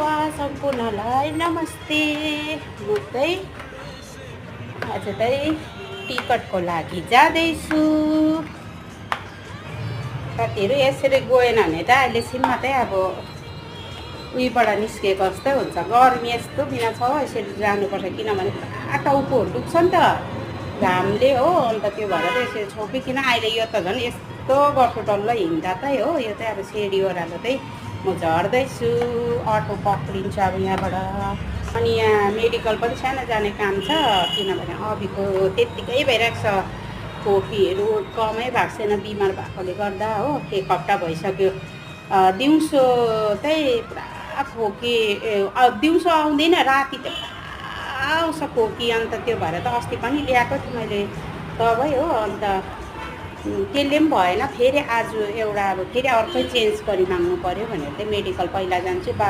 युवा सम्पूर्णलाई नमस्ते। म चाहिँ आज चाहिँ टिकटको लागि जाँदैछु। साथीहरू यसरी गएन भने त अहिलेसम्म चाहिँ अब उहीबाट निस्केको जस्तै हुन्छ। गर्मी यस्तो बिना छ यसरी जानुपर्छ, किनभने पुरा टाउकोहरू दुख्छ नि त घामले हो। अन्त त्यो भएर चाहिँ यसरी छोपिकन अहिले यो त झन् यस्तो गर्छु डल्लै हिँड्दा चाहिँ हो। यो चाहिँ अब सिडी ओह्रालो चाहिँ म झर्दैछु, अटो पक्रिन्छु अब यहाँबाट। अनि यहाँ मेडिकल पनि सानो जाने काम छ, किनभने अभिको त्यत्तिकै भइरहेको छ। खोकीहरू कमै भएको छैन बिमार भएकोले गर्दा हो। एक हप्ता भइसक्यो। दिउँसो चाहिँ पुरा खोकी, दिउँसो आउँदैन, राति चाहिँ पुरा आउँछ खोकी। अन्त त्यो भएर त अस्ति पनि ल्याएको थिएँ मैले दबाई हो। अन्त त्यसले पनि भएन, फेरि आज एउटा अब फेरि अर्कै चेन्ज गरी माग्नु पऱ्यो भनेर चाहिँ मेडिकल पहिला जान्छु।